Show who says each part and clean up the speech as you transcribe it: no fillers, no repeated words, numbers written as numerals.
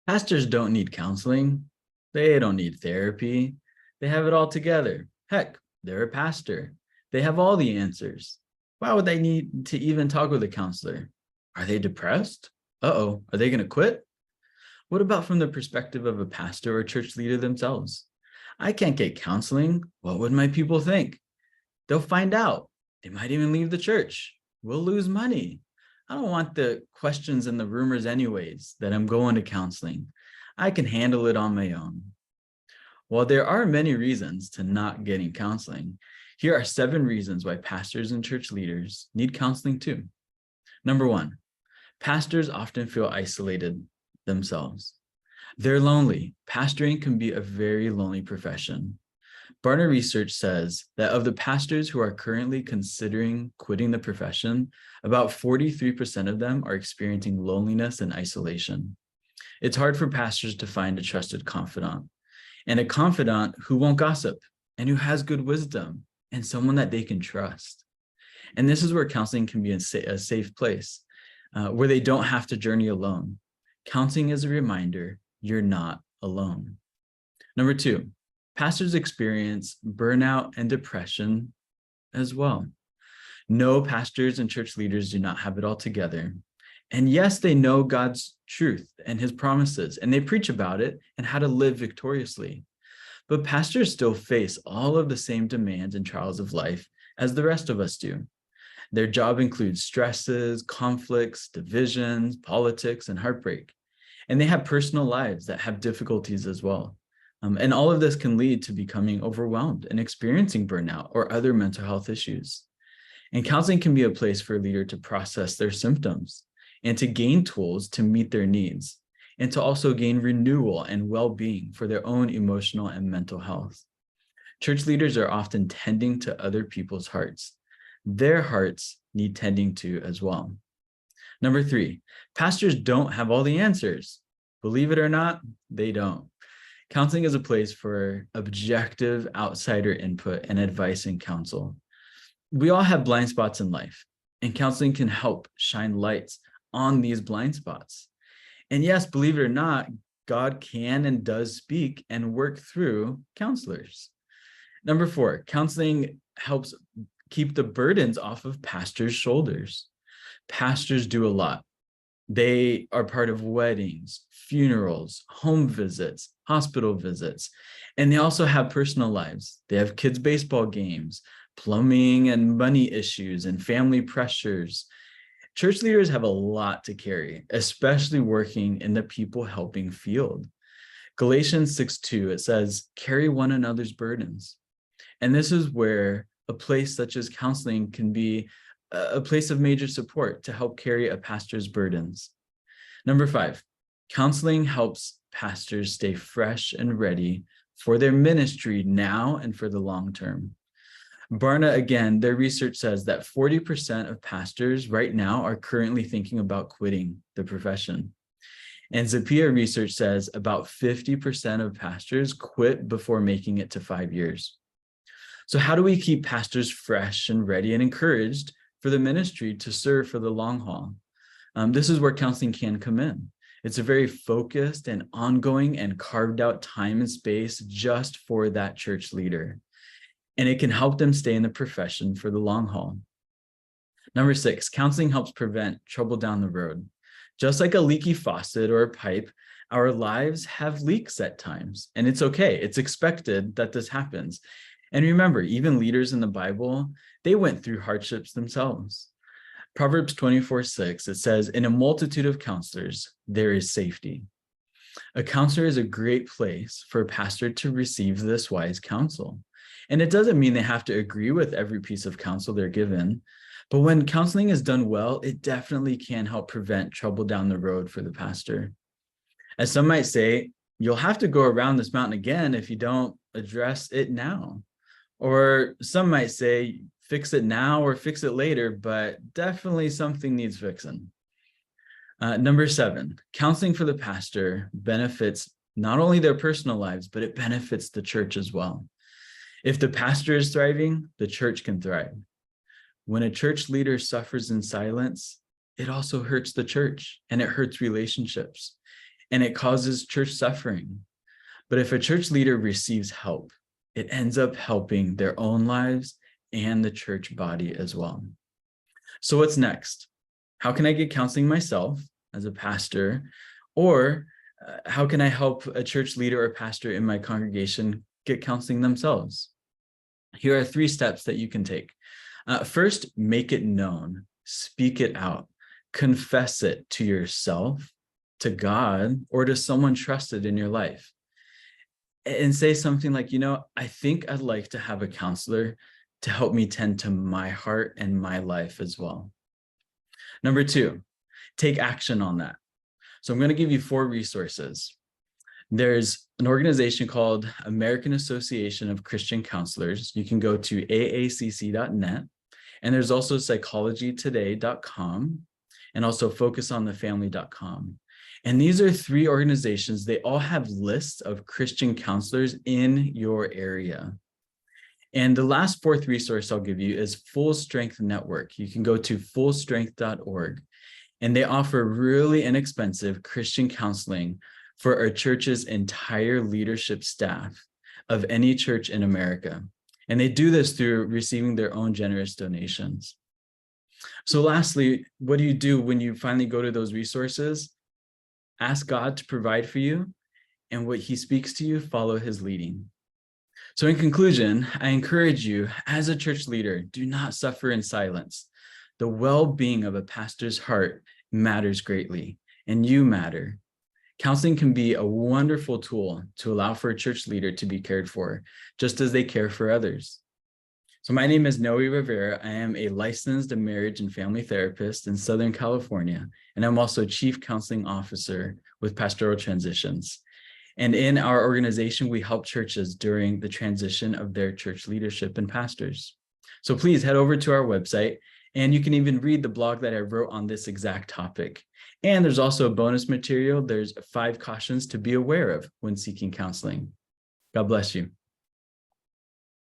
Speaker 1: Pastors don't need counseling. They don't need therapy. They have it all together. Heck, they're a pastor. They have all the answers. Why would they need to even talk with a counselor? Are they depressed? Uh-oh, are they going to quit? What about from the perspective of a pastor or church leader themselves? I can't get counseling. What would my people think? They'll find out. They might even leave the church. We'll lose money. I don't want the questions and the rumors anyways that I'm going to counseling. I can handle it on my own. While there are many reasons to not getting counseling, here are 7 reasons why pastors and church leaders need counseling too. Number 1, pastors often feel isolated themselves. They're lonely. Pastoring can be a very lonely profession. Barna research says that of the pastors who are currently considering quitting the profession, about 43% of them are experiencing loneliness and isolation. It's hard for pastors to find a trusted confidant, and a confidant who won't gossip and who has good wisdom and someone that they can trust. And this is where counseling can be a safe place, where they don't have to journey alone. Counseling is a reminder you're not alone. Number 2, pastors experience burnout and depression as well. No, pastors and church leaders do not have it all together. And yes, they know God's truth and his promises, and they preach about it and how to live victoriously. But pastors still face all of the same demands and trials of life as the rest of us do. Their job includes stresses, conflicts, divisions, politics, and heartbreak. And they have personal lives that have difficulties as well. And all of this can lead to becoming overwhelmed and experiencing burnout or other mental health issues. And counseling can be a place for a leader to process their symptoms and to gain tools to meet their needs, and to also gain renewal and well-being for their own emotional and mental health. Church leaders are often tending to other people's hearts. Their hearts need tending to as well. Number 3, pastors don't have all the answers. Believe it or not, they don't. Counseling is a place for objective outsider input and advice and counsel. We all have blind spots in life, and counseling can help shine lights on these blind spots. And yes, believe it or not, God can and does speak and work through counselors. Number 4, counseling helps keep the burdens off of pastors' shoulders. Pastors do a lot. They are part of weddings, funerals, home visits, hospital visits, and they also have personal lives. They have kids' baseball games, plumbing and money issues, and family pressures. Church leaders have a lot to carry, especially working in the people helping field. Galatians 6:2, it says, carry one another's burdens. And this is where a place such as counseling can be a place of major support to help carry a pastor's burdens. Number 5, counseling helps pastors stay fresh and ready for their ministry now and for the long term. Barna, again, their research says that 40% of pastors right now are currently thinking about quitting the profession. And Zappia research says about 50% of pastors quit before making it to 5 years. So how do we keep pastors fresh and ready and encouraged for the ministry to serve for the long haul? This is where counseling can come in. It's a very focused and ongoing and carved out time and space just for that church leader. And it can help them stay in the profession for the long haul. Number 6, counseling helps prevent trouble down the road. Just like a leaky faucet or a pipe, our lives have leaks at times, and it's okay. It's expected that this happens. And remember, even leaders in the Bible, they went through hardships themselves. Proverbs 24:6, it says, in a multitude of counselors, there is safety. A counselor is a great place for a pastor to receive this wise counsel. And it doesn't mean they have to agree with every piece of counsel they're given, but when counseling is done well, it definitely can help prevent trouble down the road for the pastor. As some might say, you'll have to go around this mountain again if you don't address it now. Or some might say, fix it now or fix it later, but definitely something needs fixing. Number 7, counseling for the pastor benefits not only their personal lives, but it benefits the church as well. If the pastor is thriving, the church can thrive. When a church leader suffers in silence, it also hurts the church and it hurts relationships. and it causes church suffering. But if a church leader receives help, it ends up helping their own lives and the church body as well. So what's next? How can I get counseling myself as a pastor? Or how can I help a church leader or pastor in my congregation get counseling themselves? Here are 3 steps that you can take. First, make it known, speak it out, confess it to yourself, to God, or to someone trusted in your life. And say something like, I think I'd like to have a counselor to help me tend to my heart and my life as well. Number 2, take action on that. So I'm going to give you 4 resources. There's an organization called American Association of Christian Counselors. You can go to aacc.net. And there's also psychologytoday.com and also focusonthefamily.com. And these are 3 organizations. They all have lists of Christian counselors in your area. And the last 4th resource I'll give you is Full Strength Network. You can go to fullstrength.org. And they offer really inexpensive Christian counseling for our church's entire leadership staff of any church in America. And they do this through receiving their own generous donations. So lastly, what do you do when you finally go to those resources? Ask God to provide for you, and what he speaks to you, follow his leading. So in conclusion, I encourage you as a church leader, do not suffer in silence. The well-being of a pastor's heart matters greatly, and you matter. Counseling can be a wonderful tool to allow for a church leader to be cared for, just as they care for others. So my name is Noe Rivera. I am a licensed marriage and family therapist in Southern California, and I'm also Chief Counseling Officer with Pastoral Transitions. And in our organization, we help churches during the transition of their church leadership and pastors. So please head over to our website, and you can even read the blog that I wrote on this exact topic. And there's also a bonus material. There's 5 cautions to be aware of when seeking counseling. God bless you.